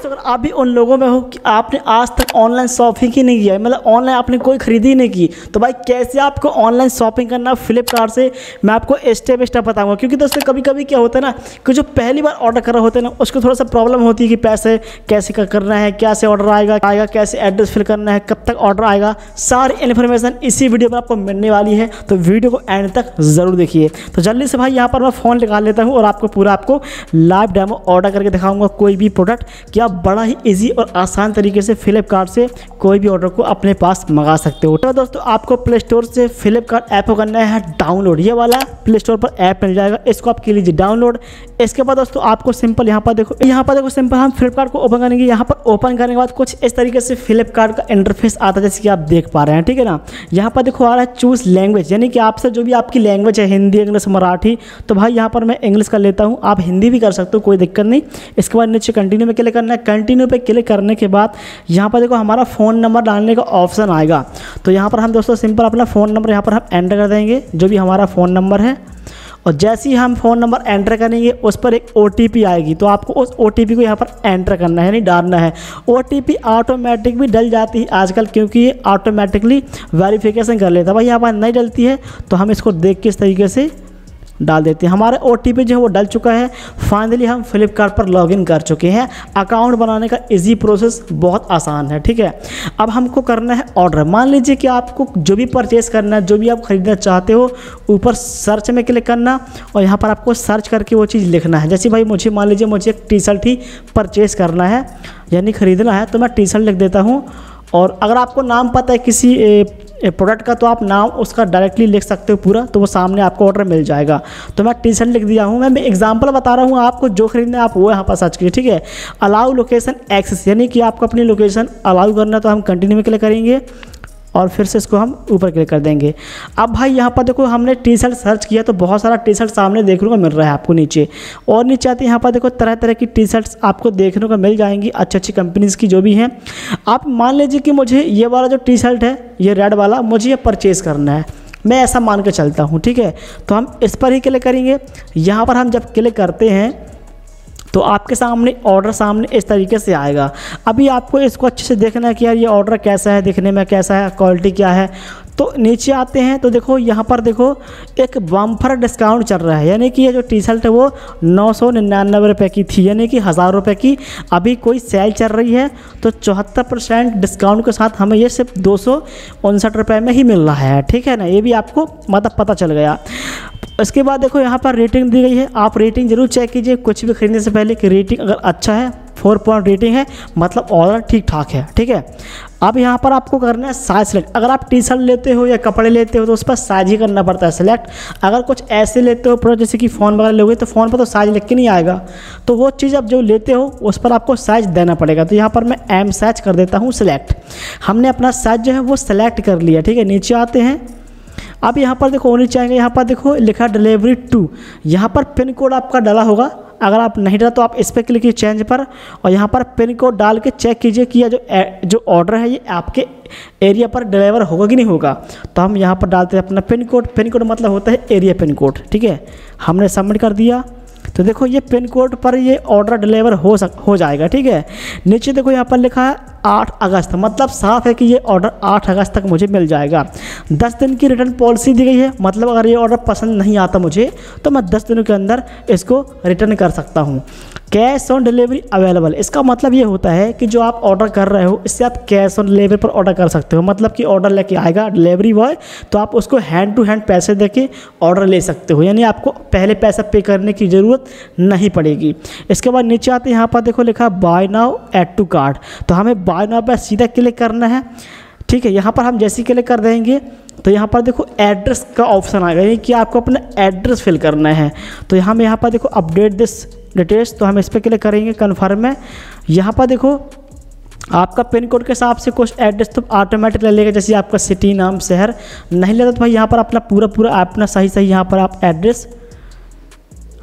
दोस्तों अगर आप भी उन लोगों में हो कि आपने आज तक ऑनलाइन शॉपिंग ही नहीं किया है, मतलब ऑनलाइन आपने कोई खरीदी ही नहीं की, तो भाई कैसे आपको ऑनलाइन शॉपिंग करना फ्लिपकार्ट से मैं आपको स्टेप बाय स्टेप बताऊंगा। क्योंकि दोस्तों कभी कभी क्या होता है ना कि जो पहली बार ऑर्डर कर रहे होते हैं ना उसको थोड़ा सा प्रॉब्लम होती है कि पैसे कैसे करना है, कैसे ऑर्डर आएगा कैसे एड्रेस फिल करना है, कब तक ऑर्डर आएगा, सारी इन्फॉर्मेशन इसी वीडियो पर आपको मिलने वाली है। तो वीडियो को एंड तक ज़रूर देखिए। तो जल्दी से भाई यहाँ पर मैं फ़ोन निकाल लेता हूँ और आपको लाइव डेमो ऑर्डर करके दिखाऊंगा कोई भी प्रोडक्ट कि आप बड़ा ही इजी और आसान तरीके से फ्लिपकार्ट से कोई भी ऑर्डर को अपने पास मंगा सकते हो। तो दोस्तों आपको प्ले स्टोर से फ्लिपकार्ट ऐप को करना है डाउनलोड। ये वाला प्ले स्टोर पर ऐप मिल जाएगा, इसको आप कर लीजिए डाउनलोड। इसके बाद दोस्तों आपको सिंपल यहाँ पर देखो सिंपल हम फ्लिपकार्ट को ओपन करेंगे। यहाँ पर ओपन करने के बाद कुछ इस तरीके से फ्लिपकार्ट का इंटरफेस आता है जैसे कि आप देख पा रहे हैं, ठीक है ना। यहाँ पर देखो आ रहा है चूज लैंग्वेज, यानी कि आपसे जो भी आपकी लैंग्वेज है, हिंदी, इंग्लिश, मराठी, तो भाई यहाँ पर मैं इंग्लिश कर लेता हूँ, आप हिंदी भी कर सकते हो, कोई दिक्कत नहीं। इसके बाद नीचे कंटिन्यू में क्लिक करना है। कंटिन्यू पे क्लिक करने के बाद यहाँ पर देखो हमारा फ़ोन नंबर डालने का ऑप्शन आएगा। तो यहाँ पर हम दोस्तों सिंपल अपना फ़ोन नंबर यहाँ पर हम एंटर कर देंगे, जो भी हमारा फ़ोन नंबर है। और जैसे ही हम फ़ोन नंबर एंटर करेंगे उस पर एक OTP आएगी, तो आपको उस OTP को यहाँ पर एंटर करना है, नहीं डालना है। OTP ऑटोमेटिक भी डल जाती है आजकल, क्योंकि ये ऑटोमेटिकली वेरिफिकेशन कर लेता है। भाई यहाँ पर नहीं डलती है तो हम इसको देख के इस तरीके से डाल देते हैं। हमारा OTP जो है वो डल चुका है। फाइनली हम फ्लिपकार्ट पर लॉगिन कर चुके हैं। अकाउंट बनाने का इजी प्रोसेस बहुत आसान है, ठीक है। अब हमको करना है ऑर्डर। मान लीजिए कि आपको जो भी परचेस करना है, जो भी आप खरीदना चाहते हो, ऊपर सर्च में क्लिक करना और यहाँ पर आपको सर्च करके वो चीज़ लिखना है। जैसे भाई मान लीजिए मुझे एक टी-शर्ट ही परचेस करना है, यानी ख़रीदना है, तो मैं टी-शर्ट लिख देता हूँ। और अगर आपको नाम पता है किसी प्रोडक्ट का तो आप नाम उसका डायरेक्टली लिख सकते हो पूरा, तो वो सामने आपको ऑर्डर मिल जाएगा। तो मैं टी-शर्ट लिख दिया हूँ। मैं एग्जांपल बता रहा हूँ, आपको जो खरीदना है आप वो यहाँ पर सर्च कीजिए, ठीक है। अलाउ लोकेशन एक्सेस, यानी कि आपको अपनी लोकेशन अलाउ करना, तो हम कंटिन्यू में क्लिक करेंगे और फिर से इसको हम ऊपर क्लिक कर देंगे। अब भाई यहाँ पर देखो हमने टी-शर्ट सर्च किया तो बहुत सारा टी-शर्ट सामने देखने को मिल रहा है आपको नीचे, और नीचे आते यहाँ पर देखो तरह तरह की टी-शर्ट्स आपको देखने को मिल जाएंगी, अच्छी अच्छी कंपनीज़ की जो भी हैं। आप मान लीजिए कि मुझे ये वाला जो टी-शर्ट है, ये रेड वाला, मुझे ये परचेज़ करना है, मैं ऐसा मान के चलता हूँ, ठीक है। तो हम इस पर ही क्लिक करेंगे। यहाँ पर हम जब क्लिक करते हैं तो आपके सामने ऑर्डर सामने इस तरीके से आएगा। अभी आपको इसको अच्छे से देखना है कि यार ये ऑर्डर कैसा है, दिखने में कैसा है, क्वालिटी क्या है। तो नीचे आते हैं तो देखो यहाँ पर देखो एक बम्पर डिस्काउंट चल रहा है, यानी कि ये जो टी-शर्ट है वो 999 रुपये की थी, यानी कि 1000 रुपये की अभी कोई सेल चल रही है। तो 74% डिस्काउंट के साथ हमें ये सिर्फ 259 रुपये में ही मिल रहा है, ठीक है ना। ये भी आपको मतलब पता चल गया। इसके बाद देखो यहाँ पर रेटिंग दी गई है, आप रेटिंग जरूर चेक कीजिए कुछ भी खरीदने से पहले कि रेटिंग अगर अच्छा है, 4 पॉइंट रेटिंग है, मतलब ऑर्डर ठीक ठाक है, ठीक है। अब यहाँ पर आपको करना है साइज सेलेक्ट। अगर आप टी-शर्ट लेते हो या कपड़े लेते हो तो उस पर साइज ही करना पड़ता है सेलेक्ट। अगर कुछ ऐसे लेते हो प्रोडक्ट जैसे कि फ़ोन वगैरह लोगे तो फ़ोन पर तो साइज लिख के नहीं आएगा, तो वो चीज़ आप जो लेते हो उस पर आपको साइज देना पड़ेगा। तो यहाँ पर मैं M साइज कर देता हूँ सेलेक्ट। हमने अपना साइज जो है वो सेलेक्ट कर लिया, ठीक है। नीचे आते हैं, अब यहाँ पर देखो नीचे आएंगे, यहाँ पर देखो लिखा डिलीवरी टू, यहाँ पर पिन कोड आपका डाला होगा। अगर आप नहीं डाला तो आप इस पर क्लिक कीजिए चेंज पर, और यहाँ पर पिन कोड डाल के चेक कीजिए कि यह जो ऑर्डर है ये आपके एरिया पर डिलीवर होगा कि नहीं होगा। तो हम यहाँ पर डालते हैं अपना पिन कोड। पिन कोड मतलब होता है एरिया पिन कोड, ठीक है। हमने सबमिट कर दिया तो देखो ये पिन कोड पर ये ऑर्डर डिलीवर हो जाएगा, ठीक है। नीचे देखो यहाँ पर लिखा है 8 अगस्त, मतलब साफ है कि ये ऑर्डर 8 अगस्त तक मुझे मिल जाएगा। 10 दिन की रिटर्न पॉलिसी दी गई है, मतलब अगर ये ऑर्डर पसंद नहीं आता मुझे तो मैं 10 दिनों के अंदर इसको रिटर्न कर सकता हूँ। कैश ऑन डिलीवरी अवेलेबल, इसका मतलब ये होता है कि जो आप ऑर्डर कर रहे हो इससे आप कैश ऑन डिलीवरी पर ऑर्डर कर सकते हो। मतलब कि ऑर्डर लेके आएगा डिलीवरी बॉय तो आप उसको हैंड टू हैंड पैसे देके ऑर्डर ले सकते हो, यानी आपको पहले पैसा पे करने की ज़रूरत नहीं पड़ेगी। इसके बाद नीचे आते हैं, यहाँ पर देखो लिखा buy now add to cart, तो हमें बाय नाउ पर सीधा क्लिक करना है, ठीक है। यहाँ पर हम जैसे क्लिक कर देंगे तो यहाँ पर देखो एड्रेस का ऑप्शन आएगा, यानी कि आपको अपना एड्रेस फिल करना है। तो हम यहाँ पर देखो अपडेट दिस डिटेल्स, तो हम इस पर क्लिक करेंगे कन्फर्म है। यहाँ पर देखो आपका पिन कोड के हिसाब से कुछ एड्रेस तो ऑटोमेटिक ले लेगा, जैसे आपका सिटी, नाम, शहर। नहीं लेता तो भाई यहाँ पर अपना पूरा अपना सही यहाँ पर आप एड्रेस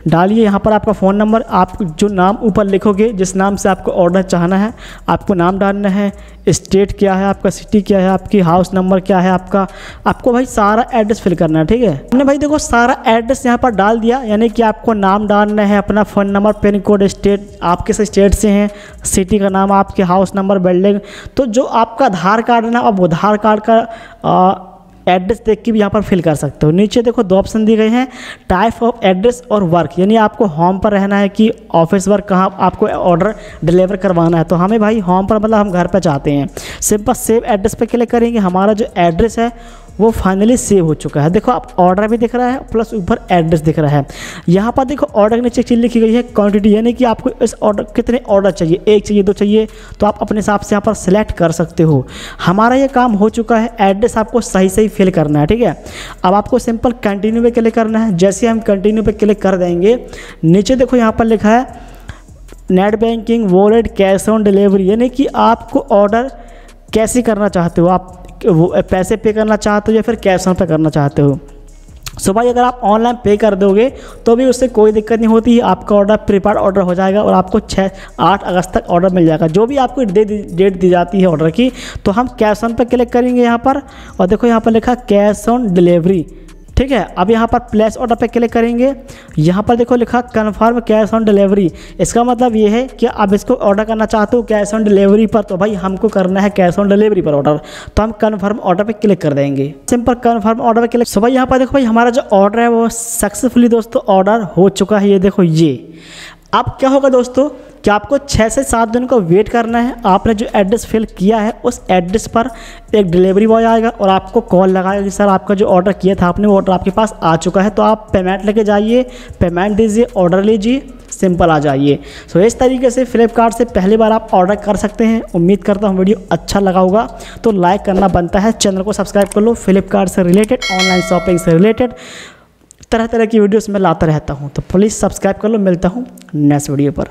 डालिए यहाँ पर आपका फ़ोन नंबर, आप जो नाम ऊपर लिखोगे, जिस नाम से आपको ऑर्डर चाहना है, आपको नाम डालना है, स्टेट क्या है आपका, सिटी क्या है आपकी, हाउस नंबर क्या है आपको भाई सारा एड्रेस फिल करना है। ठीक है, हमने भाई देखो सारा एड्रेस यहाँ पर डाल दिया, यानी कि आपको नाम डालना है, अपना phone number, pin code, state आप किस स्टेट से हैं, सिटी का नाम, आपके हाउस नंबर, बिल्डिंग, तो जो आपका आधार कार्ड है ना, अब आधार कार्ड का एड्रेस देख के भी यहाँ पर फिल कर सकते हो। नीचे देखो 2 ऑप्शन दिए गए हैं, टाइप ऑफ एड्रेस और वर्क, यानी आपको होम पर रहना है कि ऑफिस वर्क, कहाँ आपको ऑर्डर डिलीवर करवाना है। तो हमें भाई होम पर, मतलब हम घर पर चाहते हैं। सिंपल सेव एड्रेस पे क्लिक करेंगे, हमारा जो एड्रेस है वो फाइनली सेव हो चुका है। देखो आप ऑर्डर भी दिख रहा है प्लस ऊपर एड्रेस दिख रहा है। यहाँ पर देखो ऑर्डर के नीचे एक चीज़ लिखी गई है क्वांटिटी, यानी कि आपको इस ऑर्डर कितने ऑर्डर चाहिए, 1 चाहिए 2 चाहिए, तो आप अपने हिसाब से यहाँ पर सिलेक्ट कर सकते हो। हमारा ये काम हो चुका है, एड्रेस आपको सही सही फिल करना है। ठीक है, अब आपको सिंपल कंटिन्यू पे क्लिक करना है। जैसे हम कंटिन्यू पे क्लिक कर देंगे, नीचे देखो यहाँ पर लिखा है net banking, wallet, cash on delivery, यानी कि आपको ऑर्डर कैसे करना चाहते हो, आप वो पैसे पे करना चाहते हो या फिर कैश ऑन पे करना चाहते हो। सो भाई अगर आप ऑनलाइन पे कर दोगे तो भी उससे कोई दिक्कत नहीं होती, आपका ऑर्डर प्रीपेड ऑर्डर हो जाएगा और आपको 8 अगस्त तक ऑर्डर मिल जाएगा। जो भी आपको डेट दी जाती है ऑर्डर की, तो हम कैश ऑन पे क्लिक करेंगे यहाँ पर, और देखो यहाँ पर लिखा कैश ऑन डिलीवरी। ठीक है, अब यहाँ पर प्लेस ऑर्डर पे क्लिक करेंगे, यहाँ पर देखो लिखा कन्फर्म कैश ऑन डिलीवरी। इसका मतलब ये है कि आप इसको ऑर्डर करना चाहते हो कैश ऑन डिलीवरी पर, तो भाई हमको करना है कैश ऑन डिलीवरी पर ऑर्डर, तो हम कन्फर्म ऑर्डर पे क्लिक कर देंगे। सिंपल कन्फर्म ऑर्डर पे क्लिक। सो भाई यहाँ पर देखो भाई हमारा जो ऑर्डर है वो सक्सेसफुली दोस्तों ऑर्डर हो चुका है। ये देखो ये अब क्या होगा दोस्तों कि आपको 6 से 7 दिन को वेट करना है। आपने जो एड्रेस फिल किया है उस एड्रेस पर एक डिलीवरी बॉय आएगा और आपको कॉल लगाएगा कि सर आपका जो ऑर्डर किया था आपने, वो ऑर्डर आपके पास आ चुका है, तो आप पेमेंट लेके जाइए, पेमेंट दीजिए, ऑर्डर लीजिए, सिंपल आ जाइए। सो इस तरीके से फ्लिपकार्ट से पहली बार आप ऑर्डर कर सकते हैं। उम्मीद करता हूँ वीडियो अच्छा लगा होगा, तो लाइक करना बनता है, चैनल को सब्सक्राइब कर लो। फ्लिपकार्ट से रिलेटेड, ऑनलाइन शॉपिंग से रिलेटेड तरह तरह की वीडियोस मैं लाता रहता हूँ, तो प्लीज़ सब्सक्राइब कर लो। मिलता हूँ नेक्स्ट वीडियो पर।